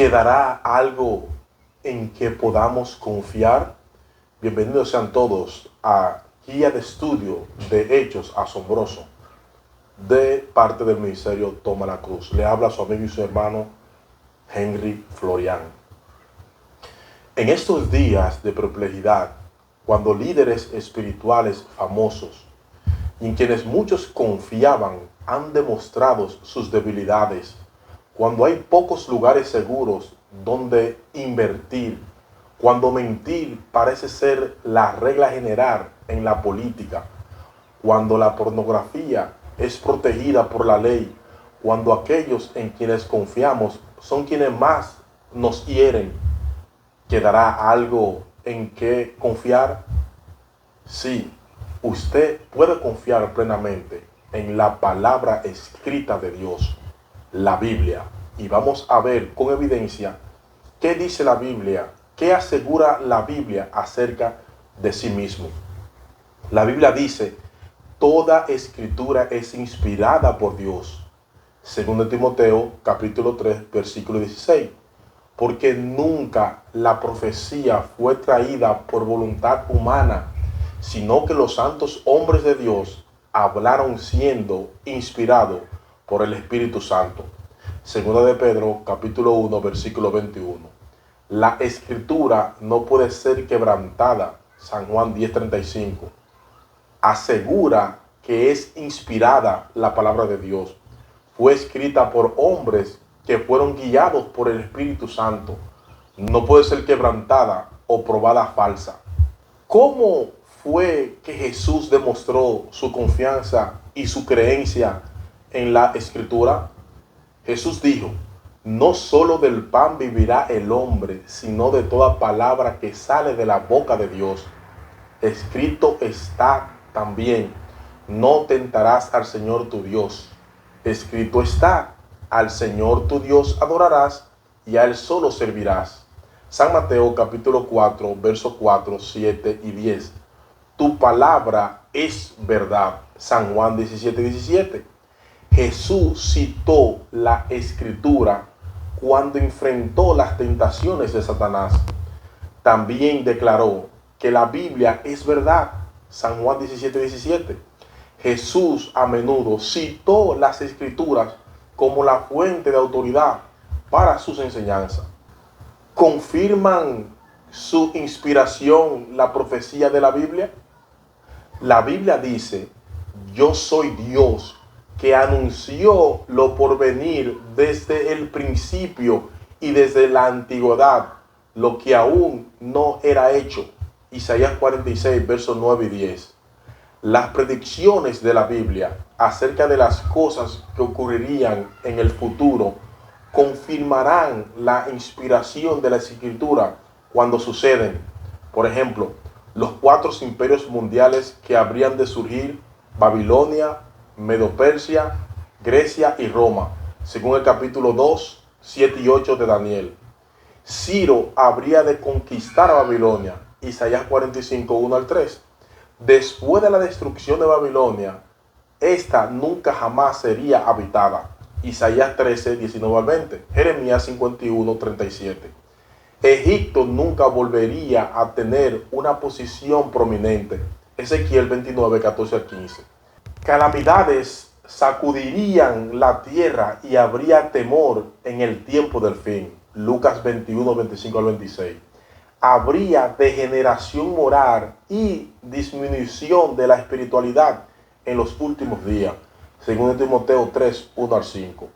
¿Quedará algo en que podamos confiar? Bienvenidos sean todos a Guía de Estudio de Hechos Asombrosos de parte del Ministerio Toma la Cruz. Le habla su amigo y su hermano Henry Florian. En estos días de perplejidad, cuando líderes espirituales famosos y en quienes muchos confiaban han demostrado sus debilidades, cuando hay pocos lugares seguros donde invertir, cuando mentir parece ser la regla general en la política, cuando la pornografía es protegida por la ley, cuando aquellos en quienes confiamos son quienes más nos hieren, ¿quedará algo en que confiar? Sí, usted puede confiar plenamente en la palabra escrita de Dios, la Biblia. Y vamos a ver con evidencia qué dice la Biblia, qué asegura la Biblia acerca de sí mismo. La Biblia dice: toda escritura es inspirada por Dios. Segundo Timoteo capítulo 3 versículo 16. Porque nunca la profecía fue traída por voluntad humana, sino que los santos hombres de Dios hablaron siendo inspirados por el Espíritu Santo. Segunda de Pedro capítulo 1 versículo 21. La escritura no puede ser quebrantada. San Juan 10:35. Asegura que es inspirada la palabra de Dios. Fue escrita por hombres que fueron guiados por el Espíritu Santo. No puede ser quebrantada o probada falsa. ¿Cómo fue que Jesús demostró su confianza y su creencia en la Escritura? Jesús dijo: no solo del pan vivirá el hombre, sino de toda palabra que sale de la boca de Dios. Escrito está también: no tentarás al Señor tu Dios. Escrito está: al Señor tu Dios adorarás y a Él solo servirás. San Mateo capítulo 4, versos 4, 7 y 10. Tu palabra es verdad. San Juan 17, 17. Jesús citó la Escritura cuando enfrentó las tentaciones de Satanás. También declaró que la Biblia es verdad. San Juan 17, 17. Jesús a menudo citó las Escrituras como la fuente de autoridad para sus enseñanzas. ¿Confirman su inspiración la profecía de la Biblia? La Biblia dice: yo soy Dios que anunció lo por venir desde el principio y desde la antigüedad, lo que aún no era hecho. Isaías 46, versos 9 y 10. Las predicciones de la Biblia acerca de las cosas que ocurrirían en el futuro confirmarán la inspiración de la Escritura cuando suceden. Por ejemplo, los 4 imperios mundiales que habrían de surgir: Babilonia, Medo-Persia, Grecia y Roma, según el capítulo 2, 7 y 8 de Daniel. Ciro habría de conquistar a Babilonia, Isaías 45, 1 al 3. Después de la destrucción de Babilonia, esta nunca jamás sería habitada, Isaías 13, 19 al 20, Jeremías 51, 37. Egipto nunca volvería a tener una posición prominente, Ezequiel 29, 14 al 15. Calamidades sacudirían la tierra y habría temor en el tiempo del fin, Lucas 21, 25 al 26. Habría degeneración moral y disminución de la espiritualidad en los últimos días, según Timoteo 3, 1 al 5.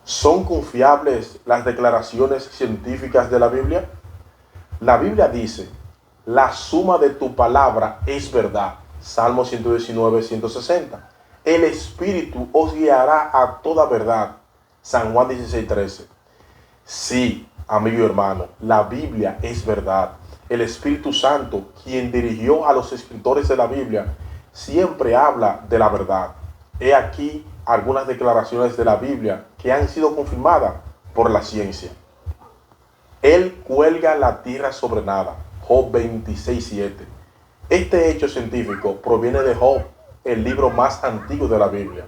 ¿Son confiables las declaraciones científicas de la Biblia? La Biblia dice: la suma de tu palabra es verdad. Salmo 119, 160. El Espíritu os guiará a toda verdad. San Juan 16, 13. Sí, amigo y hermano, la Biblia es verdad. El Espíritu Santo, quien dirigió a los escritores de la Biblia, siempre habla de la verdad. He aquí algunas declaraciones de la Biblia que han sido confirmadas por la ciencia. Él cuelga la tierra sobre nada. Job 26, 7. Este hecho científico proviene de Job, el libro más antiguo de la Biblia.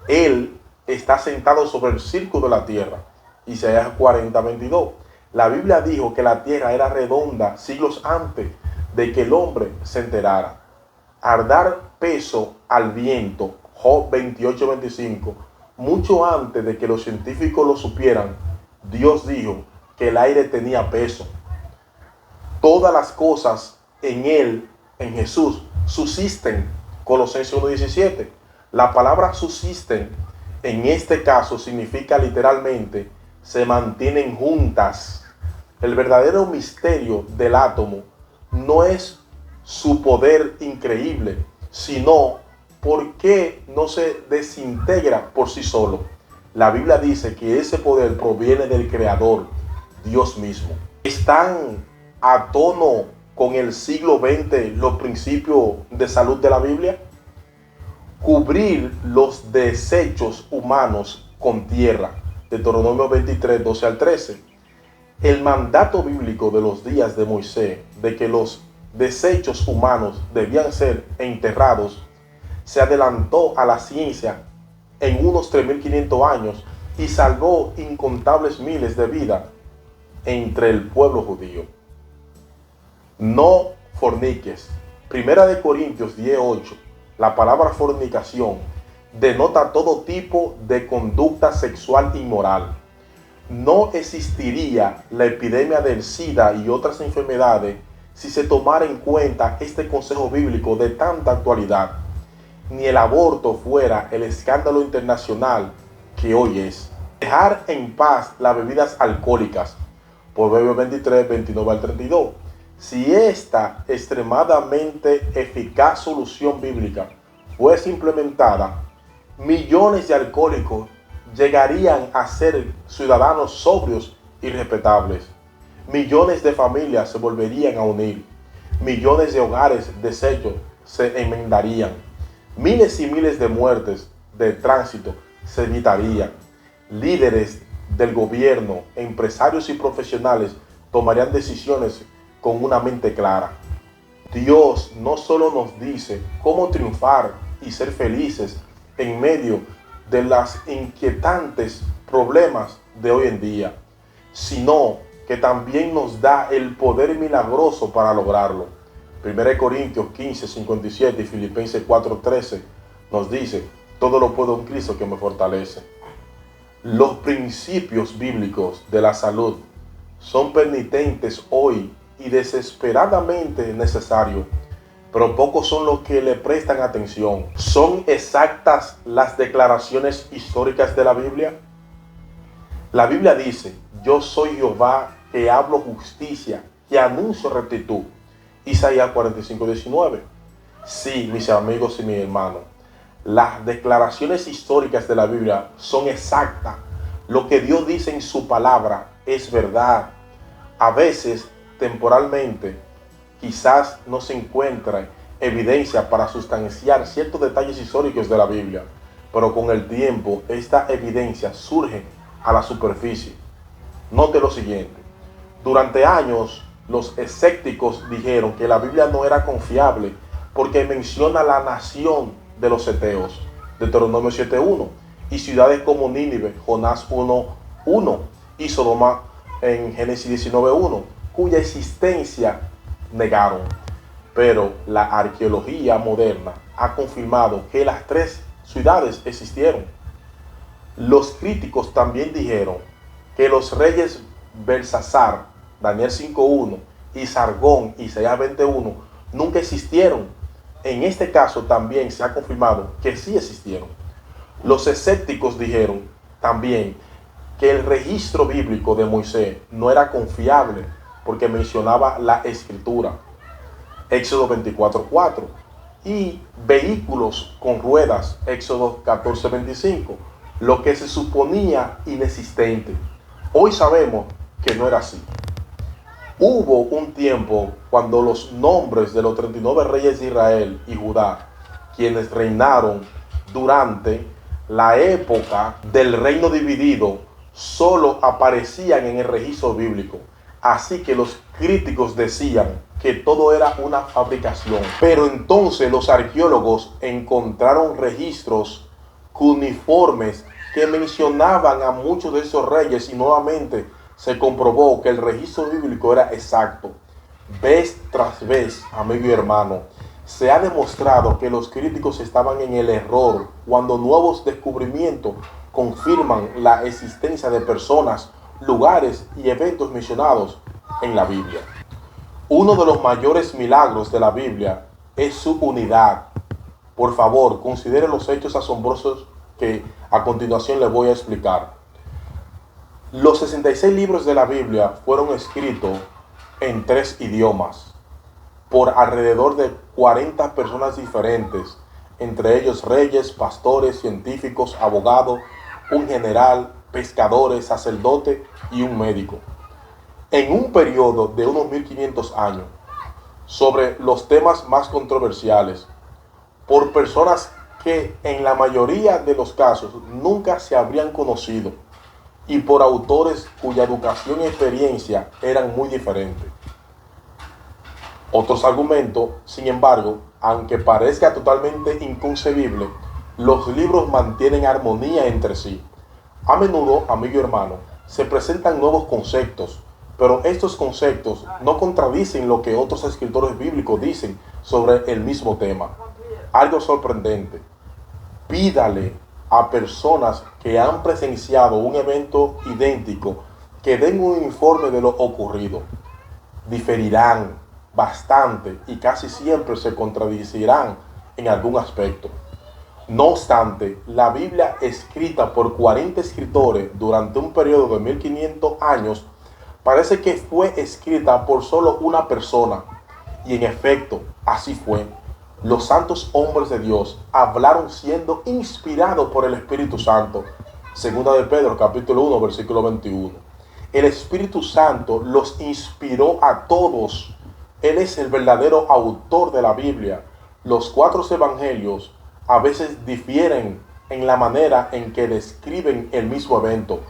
Él está sentado sobre el círculo de la tierra. Isaías 40:22. La Biblia dijo que la tierra era redonda siglos antes de que el hombre se enterara. Al dar peso al viento, Job 28:25, mucho antes de que los científicos lo supieran, Dios dijo que el aire tenía peso. Todas las cosas en Él, en Jesús, subsisten. Colosenses 1:17. La palabra subsisten en este caso significa literalmente se mantienen juntas. El verdadero misterio del átomo no es su poder increíble, sino por qué no se desintegra por sí solo. La Biblia dice que ese poder proviene del Creador, Dios mismo. ¿Están a tono con el siglo XX los principios de salud de la Biblia? Cubrir los desechos humanos con tierra. Deuteronomio 23, 12 al 13. El mandato bíblico de los días de Moisés de que los desechos humanos debían ser enterrados se adelantó a la ciencia en unos 3500 años y salvó incontables miles de vidas entre el pueblo judío. No forniques. Primera de Corintios 10:8. La palabra fornicación denota todo tipo de conducta sexual inmoral. No existiría la epidemia del SIDA y otras enfermedades si se tomara en cuenta este consejo bíblico de tanta actualidad, ni el aborto fuera el escándalo internacional que hoy es. Dejar en paz las bebidas alcohólicas. Proverbios 23, 29 al 32. Si esta extremadamente eficaz solución bíblica fuese implementada, millones de alcohólicos llegarían a ser ciudadanos sobrios y respetables. Millones de familias se volverían a unir. Millones de hogares deshechos se enmendarían. Miles y miles de muertes de tránsito se evitarían. Líderes del gobierno, empresarios y profesionales tomarían decisiones con una mente clara. Dios no solo nos dice cómo triunfar y ser felices en medio de las inquietantes problemas de hoy en día, sino que también nos da el poder milagroso para lograrlo. 1 Corintios 15:57 y Filipenses 4:13 nos dice, todo lo puedo en Cristo que me fortalece. Los principios bíblicos de la salud son penitentes hoy y desesperadamente necesarios, pero pocos son los que le prestan atención. ¿Son exactas las declaraciones históricas de la Biblia? La Biblia dice, yo soy Jehová que hablo justicia, que anuncio rectitud. Isaías 45:19. Sí, mis amigos y mis hermanos, las declaraciones históricas de la Biblia son exactas. Lo que Dios dice en su palabra es verdad. A veces, temporalmente, quizás no se encuentra evidencia para sustanciar ciertos detalles históricos de la Biblia, pero con el tiempo esta evidencia surge a la superficie. Note lo siguiente. Durante años, los escépticos dijeron que la Biblia no era confiable porque menciona la nación de los heteos, Deuteronomio 7:1, y ciudades como Nínive, Jonás 1:1, y Sodoma en Génesis 19:1, cuya existencia negaron. Pero la arqueología moderna ha confirmado que las tres ciudades existieron. Los críticos también dijeron que los reyes Belsasar, Daniel 5:1, y Sargón, Isaías 20:1, nunca existieron. En este caso también se ha confirmado que sí existieron. Los escépticos dijeron también que el registro bíblico de Moisés no era confiable porque mencionaba la escritura, Éxodo 24:4, y vehículos con ruedas, Éxodo 14:25, lo que se suponía inexistente. Hoy sabemos que no era así. Hubo un tiempo cuando los nombres de los 39 reyes de Israel y Judá, quienes reinaron durante la época del reino dividido, solo aparecían en el registro bíblico. Así que los críticos decían que todo era una fabricación. Pero entonces los arqueólogos encontraron registros cuneiformes que mencionaban a muchos de esos reyes y nuevamente se comprobó que el registro bíblico era exacto. Vez tras vez, amigo y hermano, se ha demostrado que los críticos estaban en el error cuando nuevos descubrimientos confirman la existencia de personas, lugares y eventos mencionados en la Biblia. Uno de los mayores milagros de la Biblia es su unidad. Por favor, considere los hechos asombrosos que a continuación les voy a explicar. Los 66 libros de la Biblia fueron escritos en 3 idiomas por alrededor de 40 personas diferentes, entre ellos reyes, pastores, científicos, abogados, un general, pescadores, sacerdote y un médico. En un periodo de unos 1500 años, sobre los temas más controversiales, por personas que en la mayoría de los casos nunca se habrían conocido y por autores cuya educación y experiencia eran muy diferentes. Otros argumentos, sin embargo, aunque parezca totalmente inconcebible, los libros mantienen armonía entre sí. A menudo, amigo y hermano, se presentan nuevos conceptos, pero estos conceptos no contradicen lo que otros escritores bíblicos dicen sobre el mismo tema. Algo sorprendente. Pídale a personas que han presenciado un evento idéntico que den un informe de lo ocurrido. Diferirán bastante y casi siempre se contradicirán en algún aspecto. No obstante, la Biblia escrita por 40 escritores durante un periodo de 1500 años parece que fue escrita por solo una persona, y en efecto, así fue. Los santos hombres de Dios hablaron siendo inspirados por el Espíritu Santo. Segunda de Pedro, capítulo 1, versículo 21. El Espíritu Santo los inspiró a todos. Él es el verdadero autor de la Biblia. Los 4 evangelios a veces difieren en la manera en que describen el mismo evento,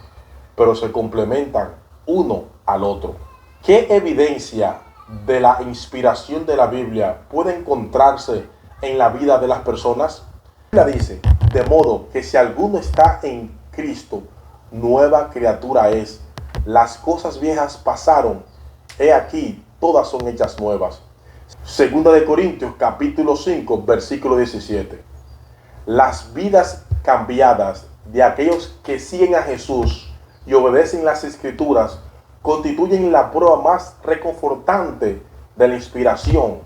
pero se complementan uno al otro. ¿Qué evidencia de la inspiración de la Biblia puede encontrarse en la vida de las personas? La Biblia dice, de modo que si alguno está en Cristo, nueva criatura es. Las cosas viejas pasaron, he aquí, todas son hechas nuevas. Segunda de Corintios, capítulo 5, versículo 17. Las vidas cambiadas de aquellos que siguen a Jesús y obedecen las Escrituras constituyen la prueba más reconfortante de la inspiración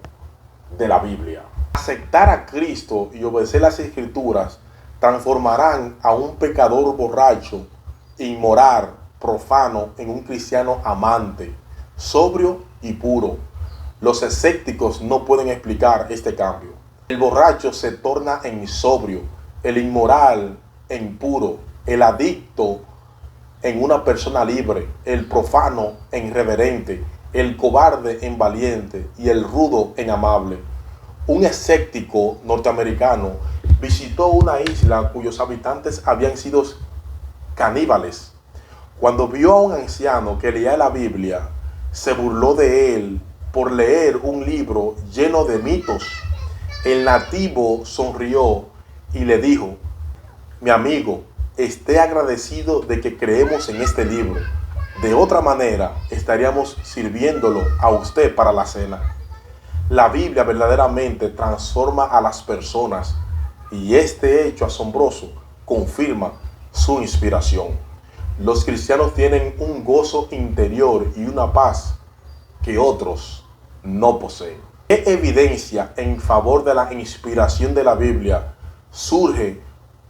de la Biblia. Aceptar a Cristo y obedecer las Escrituras transformarán a un pecador borracho, inmoral, profano en un cristiano amante, sobrio y puro. Los escépticos no pueden explicar este cambio. El borracho se torna en sobrio, el inmoral en puro, el adicto en una persona libre, el profano en reverente, el cobarde en valiente y el rudo en amable. Un escéptico norteamericano visitó una isla cuyos habitantes habían sido caníbales. Cuando vio a un anciano que leía la Biblia, se burló de él por leer un libro lleno de mitos. El nativo sonrió y le dijo, mi amigo, esté agradecido de que creemos en este libro. De otra manera, estaríamos sirviéndolo a usted para la cena. La Biblia verdaderamente transforma a las personas y este hecho asombroso confirma su inspiración. Los cristianos tienen un gozo interior y una paz que otros no poseen. ¿Qué evidencia en favor de la inspiración de la Biblia surge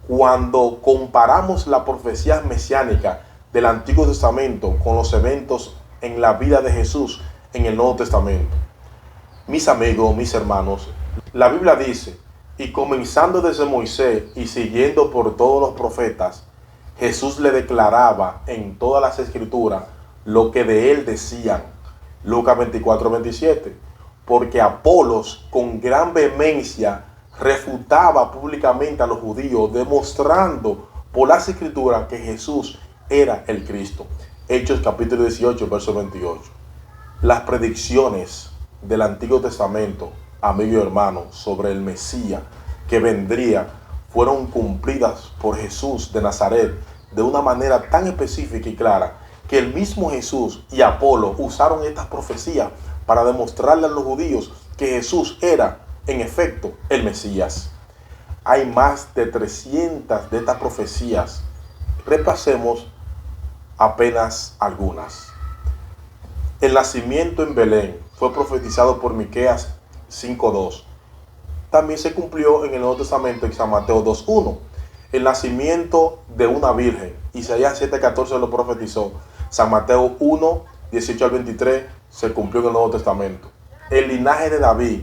cuando comparamos la profecía mesiánica del Antiguo Testamento con los eventos en la vida de Jesús en el Nuevo Testamento? Mis amigos, mis hermanos, la Biblia dice, y comenzando desde Moisés y siguiendo por todos los profetas, Jesús le declaraba en todas las escrituras lo que de él decían. Lucas 24, 27. Porque Apolos con gran vehemencia refutaba públicamente a los judíos, demostrando por las escrituras que Jesús era el Cristo. Hechos capítulo 18, verso 28. Las predicciones del Antiguo Testamento, amigo y hermano, sobre el Mesías que vendría, fueron cumplidas por Jesús de Nazaret de una manera tan específica y clara que el mismo Jesús y Apolo usaron estas profecías para demostrarle a los judíos que Jesús era, en efecto, el Mesías. Hay más de 300 de estas profecías. Repasemos apenas algunas. El nacimiento en Belén fue profetizado por Miqueas 5:2. También se cumplió en el Nuevo Testamento en San Mateo 2:1. El nacimiento de una virgen, Isaías 7:14 lo profetizó. San Mateo 1:18 al 23 se cumplió en el Nuevo Testamento. El linaje de David,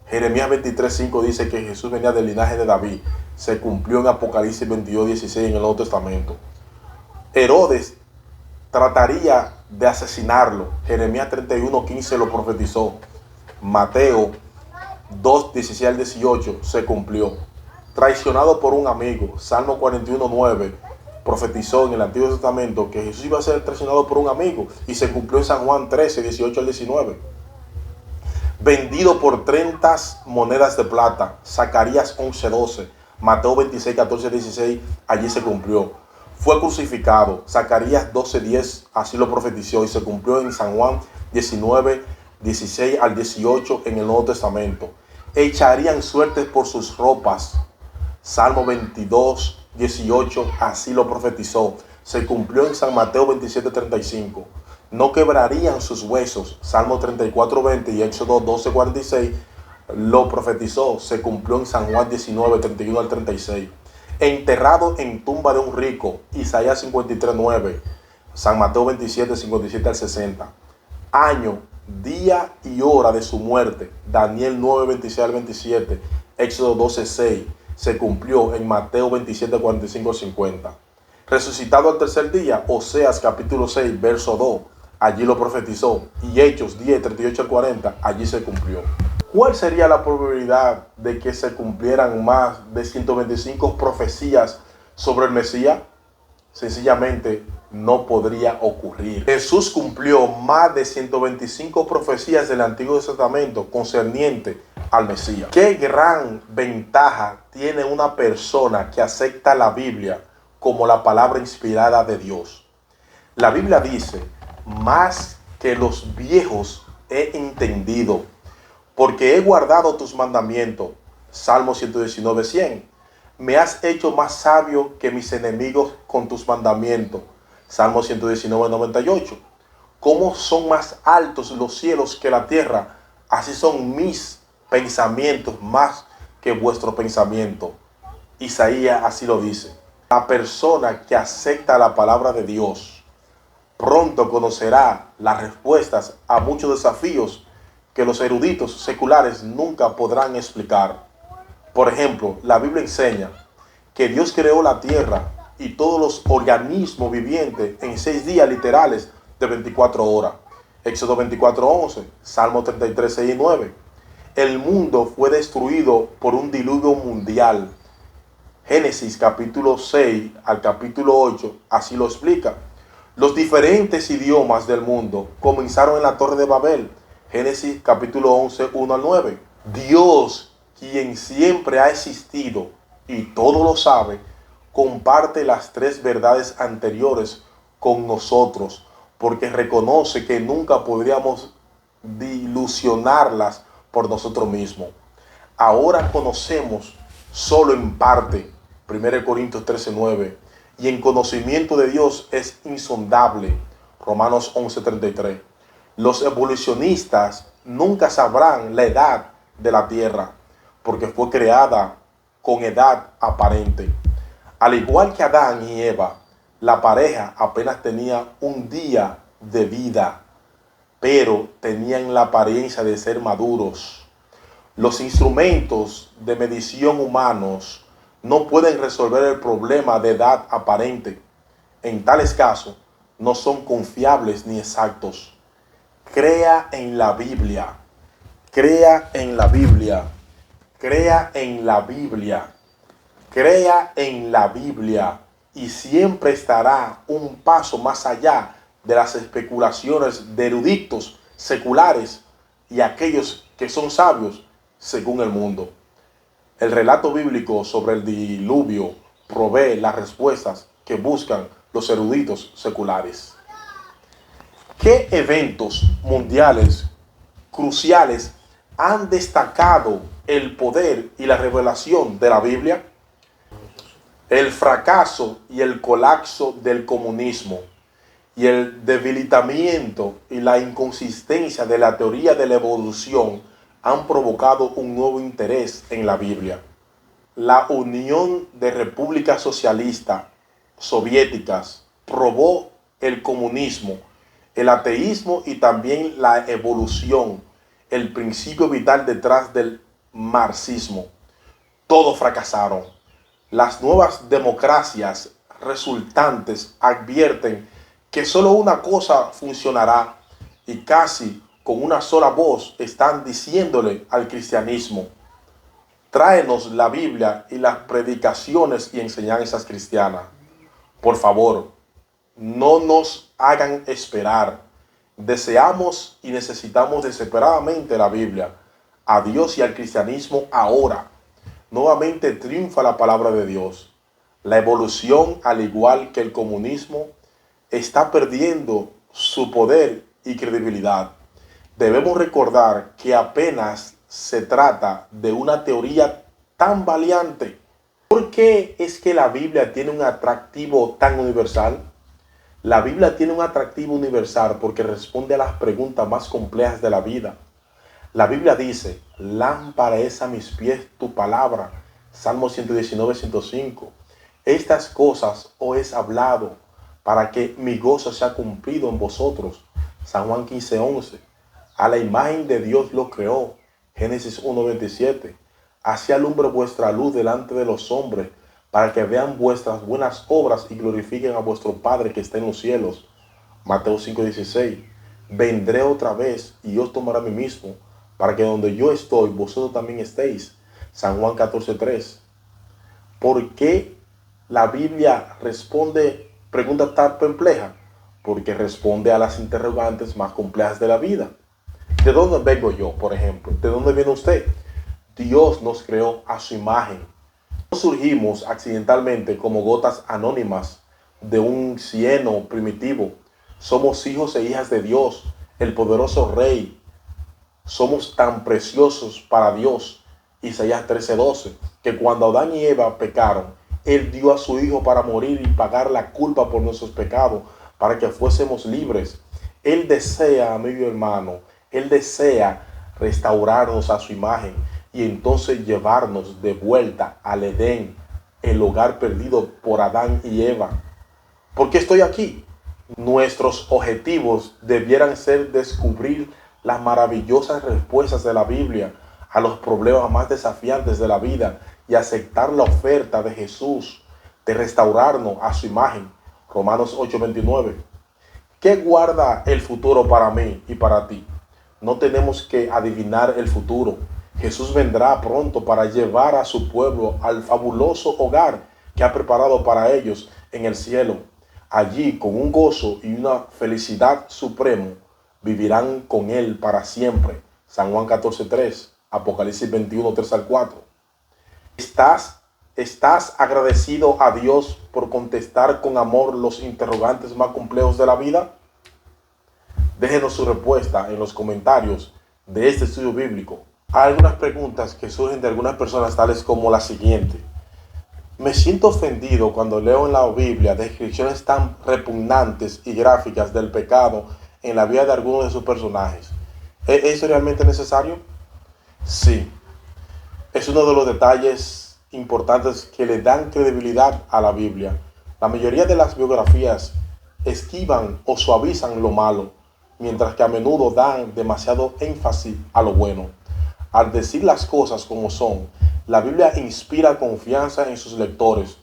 Jeremías 23:5 dice que Jesús venía del linaje de David. Se cumplió en Apocalipsis 22:16 en el Nuevo Testamento. Herodes trataría de asesinarlo. Jeremías 31:15 lo profetizó. Mateo 2:16 al 18 se cumplió. Traicionado por un amigo. Salmo 41:9 profetizó en el Antiguo Testamento que Jesús iba a ser traicionado por un amigo y se cumplió en San Juan 13:18 al 19. Vendido por 30 monedas de plata. Zacarías 11:12. Mateo 26:14 al 16 allí se cumplió. Fue crucificado. Zacarías 12:10 así lo profetizó y se cumplió en San Juan 19:16 al 18 en el Nuevo Testamento. Echarían suertes por sus ropas. Salmo 22:18 así lo profetizó. Se cumplió en San Mateo 27:35. No quebrarían sus huesos. Salmo 34:20 y Éxodo 12:46 lo profetizó. Se cumplió en San Juan 19:31 al 36. Enterrado en tumba de un rico. Isaías 53:9. San Mateo 27:57 al 60. Año, día y hora de su muerte. Daniel 9:26 al 27. Éxodo 12:6. Se cumplió en Mateo 27:45 al 50. Resucitado al tercer día. Oseas capítulo 6 verso 2. Allí lo profetizó. Y Hechos 10:38 al 40. Allí se cumplió. ¿Cuál sería la probabilidad de que se cumplieran más de 125 profecías sobre el Mesías? Sencillamente no podría ocurrir. Jesús cumplió más de 125 profecías del Antiguo Testamento concerniente al Mesías. ¿Qué gran ventaja tiene una persona que acepta la Biblia como la palabra inspirada de Dios? La Biblia dice, más que los viejos he entendido, porque he guardado tus mandamientos. Salmo 119:100. Me has hecho más sabio que mis enemigos con tus mandamientos. Salmo 119:98. Cómo son más altos los cielos que la tierra, así son mis pensamientos más que vuestro pensamiento. Isaías así lo dice. La persona que acepta la palabra de Dios pronto conocerá las respuestas a muchos desafíos que los eruditos seculares nunca podrán explicar. Por ejemplo, la Biblia enseña que Dios creó la tierra y todos los organismos vivientes en 6 días literales de 24 horas. Éxodo 24:11, Salmo 33:6 y 9. El mundo fue destruido por un diluvio mundial. Génesis capítulo 6 al capítulo 8 así lo explica. Los diferentes idiomas del mundo comenzaron en la Torre de Babel. Génesis capítulo 11, 1 al 9. Dios, quien siempre ha existido y todo lo sabe, comparte las 3 verdades anteriores con nosotros, porque reconoce que nunca podríamos dilucionarlas por nosotros mismos. Ahora conocemos solo en parte, 1 Corintios 13:9, y en conocimiento de Dios es insondable, Romanos 11:33. Los evolucionistas nunca sabrán la edad de la Tierra, porque fue creada con edad aparente. Al igual que Adán y Eva, la pareja apenas tenía un día de vida, pero tenían la apariencia de ser maduros. Los instrumentos de medición humanos no pueden resolver el problema de edad aparente. En tales casos, no son confiables ni exactos. Crea en la Biblia. Crea en la Biblia. Crea en la Biblia. Crea en la Biblia. Y siempre estará un paso más allá de las especulaciones de eruditos seculares y aquellos que son sabios según el mundo. El relato bíblico sobre el diluvio provee las respuestas que buscan los eruditos seculares. ¿Qué eventos mundiales cruciales han destacado el poder y la revelación de la Biblia? El fracaso y el colapso del comunismo y el debilitamiento y la inconsistencia de la teoría de la evolución han provocado un nuevo interés en la Biblia. La Unión de Repúblicas Socialistas Soviéticas probó el comunismo, el ateísmo y también la evolución, el principio vital detrás del marxismo. Todos fracasaron. Las nuevas democracias resultantes advierten que solo una cosa funcionará y casi con una sola voz están diciéndole al cristianismo: tráenos la Biblia y las predicaciones y enseñanzas cristianas. Por favor, no nos hagan esperar. Deseamos y necesitamos desesperadamente la Biblia, a Dios y al cristianismo ahora. Nuevamente triunfa la palabra de Dios. La evolución, al igual que el comunismo, está perdiendo su poder y credibilidad. Debemos recordar que apenas se trata de una teoría tan valiente. ¿Por qué es que la Biblia tiene un atractivo tan universal? La Biblia tiene un atractivo universal porque responde a las preguntas más complejas de la vida. La Biblia dice: lámpara es a mis pies tu palabra. Salmo 119, 105. Estas cosas os he hablado para que mi gozo sea cumplido en vosotros. San Juan 15, 11. A la imagen de Dios lo creó. Génesis 1, 27. Así alumbre vuestra luz delante de los hombres, para que vean vuestras buenas obras y glorifiquen a vuestro Padre que está en los cielos. Mateo 5, 16. Vendré otra vez y os tomaré a mí mismo, para que donde yo estoy, vosotros también estéis. San Juan 14, 3. ¿Por qué la Biblia responde preguntas tan complejas? Porque responde a las interrogantes más complejas de la vida. ¿De dónde vengo yo, por ejemplo? ¿De dónde viene usted? Dios nos creó a su imagen. No surgimos accidentalmente como gotas anónimas de un cieno primitivo. Somos hijos e hijas de Dios, el poderoso Rey. Somos tan preciosos para Dios, Isaías 13:12, que cuando Adán y Eva pecaron, Él dio a su Hijo para morir y pagar la culpa por nuestros pecados, para que fuésemos libres. Él desea, amigo y hermano, Él desea restaurarnos a su imagen y entonces llevarnos de vuelta al Edén, el hogar perdido por Adán y Eva. ¿Por qué estoy aquí? Nuestros objetivos debieran ser descubrir las maravillosas respuestas de la Biblia a los problemas más desafiantes de la vida y aceptar la oferta de Jesús de restaurarnos a su imagen. Romanos 8:29. ¿Qué guarda el futuro para mí y para ti? No tenemos que adivinar el futuro. Jesús vendrá pronto para llevar a su pueblo al fabuloso hogar que ha preparado para ellos en el cielo. Allí, con un gozo y una felicidad supremo, vivirán con Él para siempre. San Juan 14:3, Apocalipsis 21, 3 al 4. ¿Estás agradecido a Dios por contestar con amor los interrogantes más complejos de la vida? Déjenos su respuesta en los comentarios de este estudio bíblico. Hay algunas preguntas que surgen de algunas personas, tales como la siguiente: me siento ofendido cuando leo en la Biblia descripciones tan repugnantes y gráficas del pecado en la vida de algunos de sus personajes. ¿Es eso realmente necesario? Sí. Es uno de los detalles importantes que le dan credibilidad a la Biblia. La mayoría de las biografías esquivan o suavizan lo malo, mientras que a menudo dan demasiado énfasis a lo bueno. Al decir las cosas como son, la Biblia inspira confianza en sus lectores.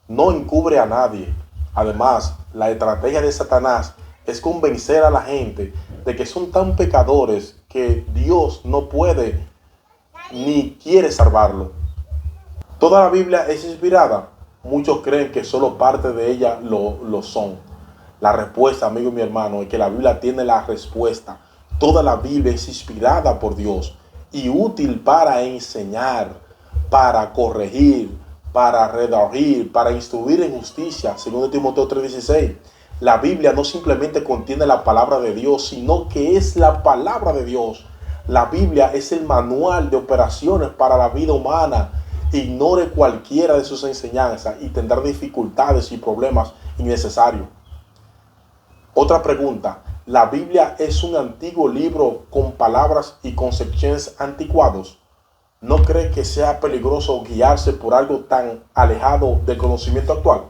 No encubre a nadie. Además, la estrategia de Satanás es convencer a la gente de que son tan pecadores que Dios no puede ni quiere salvarlo. ¿Toda la Biblia es inspirada? Muchos creen que solo parte de ella lo son. La respuesta, amigo y mi hermano, es que la Biblia tiene la respuesta. Toda la Biblia es inspirada por Dios y útil para enseñar, para corregir, para redarguir, para instruir en justicia, según Timoteo 3:16. La Biblia no simplemente contiene la palabra de Dios, sino que es la palabra de Dios. La Biblia es el manual de operaciones para la vida humana. Ignore cualquiera de sus enseñanzas y tendrá dificultades y problemas innecesarios. Otra pregunta: ¿la Biblia es un antiguo libro con palabras y concepciones anticuados? ¿No cree que sea peligroso guiarse por algo tan alejado del conocimiento actual?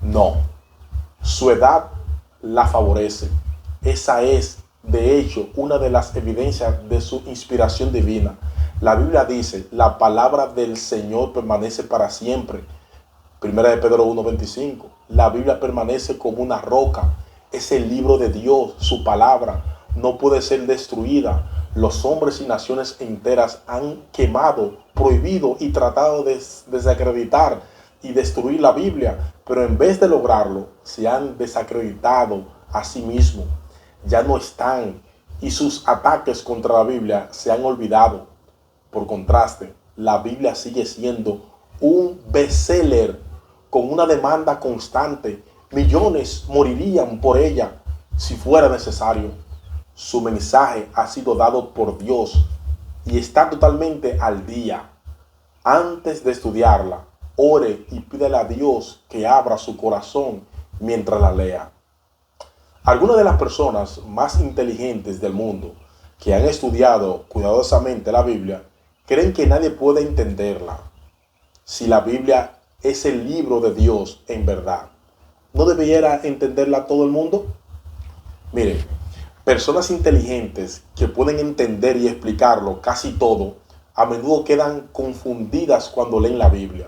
No, su edad la favorece. Esa es, de hecho, una de las evidencias de su inspiración divina. La Biblia dice: la palabra del Señor permanece para siempre. Primera de Pedro 1:25. La Biblia permanece como una roca. Es el libro de Dios, su palabra. No puede ser destruida. Los hombres y naciones enteras han quemado, prohibido y tratado de desacreditar y destruir la Biblia, pero en vez de lograrlo, se han desacreditado a sí mismos. Ya no están, y sus ataques contra la Biblia se han olvidado. Por contraste, la Biblia sigue siendo un bestseller con una demanda constante. Millones morirían por ella si fuera necesario. Su mensaje ha sido dado por Dios y está totalmente al día. Antes de estudiarla, ore y pídele a Dios que abra su corazón mientras la lea. Algunas de las personas más inteligentes del mundo que han estudiado cuidadosamente la Biblia creen que nadie puede entenderla. Si la Biblia es el libro de Dios en verdad, ¿no debiera entenderla todo el mundo? Miren, personas inteligentes que pueden entender y explicarlo casi todo, a menudo quedan confundidas cuando leen la Biblia.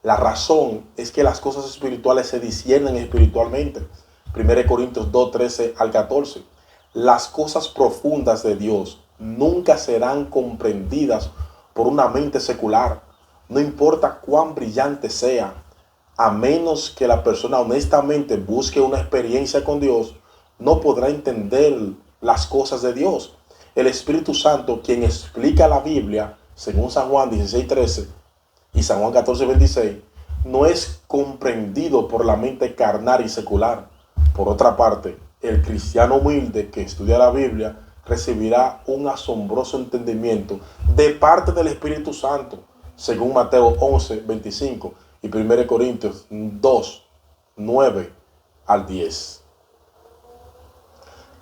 La razón es que las cosas espirituales se disciernen espiritualmente. 1 Corintios 2:13 al 14. Las cosas profundas de Dios nunca serán comprendidas por una mente secular, no importa cuán brillante sea. A menos que la persona honestamente busque una experiencia con Dios, no podrá entender las cosas de Dios. El Espíritu Santo, quien explica la Biblia, según San Juan 16:13 y San Juan 14:26, no es comprendido por la mente carnal y secular. Por otra parte, el cristiano humilde que estudia la Biblia recibirá un asombroso entendimiento de parte del Espíritu Santo, según Mateo 11:25 y 1 Corintios 2:9 al 10.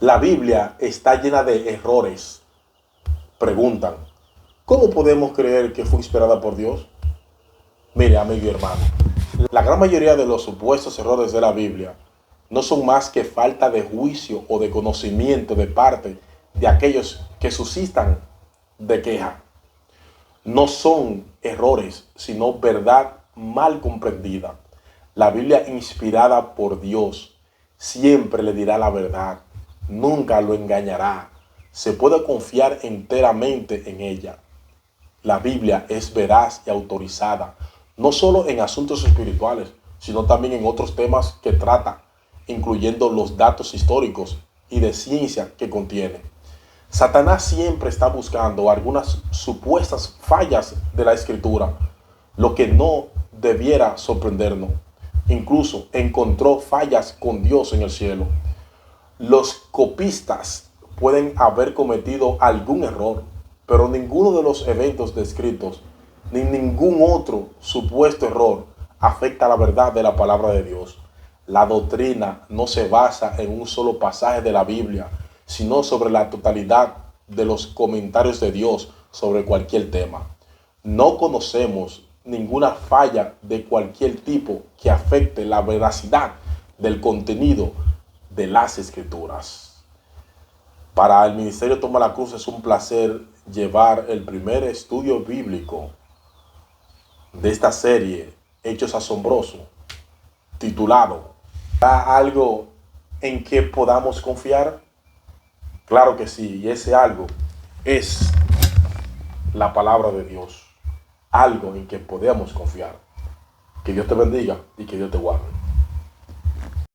La Biblia está llena de errores. Preguntan: ¿cómo podemos creer que fue inspirada por Dios? Mire, amigo y hermano, la gran mayoría de los supuestos errores de la Biblia no son más que falta de juicio o de conocimiento de parte de aquellos que suscitan de queja. No son errores, sino verdad mal comprendida. La Biblia inspirada por Dios siempre le dirá la verdad, nunca lo engañará. Se puede confiar enteramente en ella. La Biblia es veraz y autorizada, no solo en asuntos espirituales, sino también en otros temas que trata, incluyendo los datos históricos y de ciencia que contiene. Satanás siempre está buscando algunas supuestas fallas de la Escritura, lo que no debiera sorprendernos. Incluso encontró fallas con Dios en el cielo. Los copistas pueden haber cometido algún error, pero ninguno de los eventos descritos, ni ningún otro supuesto error, afecta la verdad de la palabra de Dios. La doctrina no se basa en un solo pasaje de la Biblia, sino sobre la totalidad de los comentarios de Dios sobre cualquier tema. No conocemos ninguna falla de cualquier tipo que afecte la veracidad del contenido de las Escrituras. Para el Ministerio Toma la Cruz es un placer llevar el primer estudio bíblico de esta serie, Hechos Asombrosos, titulado ¿Hay algo en que podamos confiar? Claro que sí, y ese algo es la palabra de Dios, algo en que podemos confiar. Que Dios te bendiga y que Dios te guarde.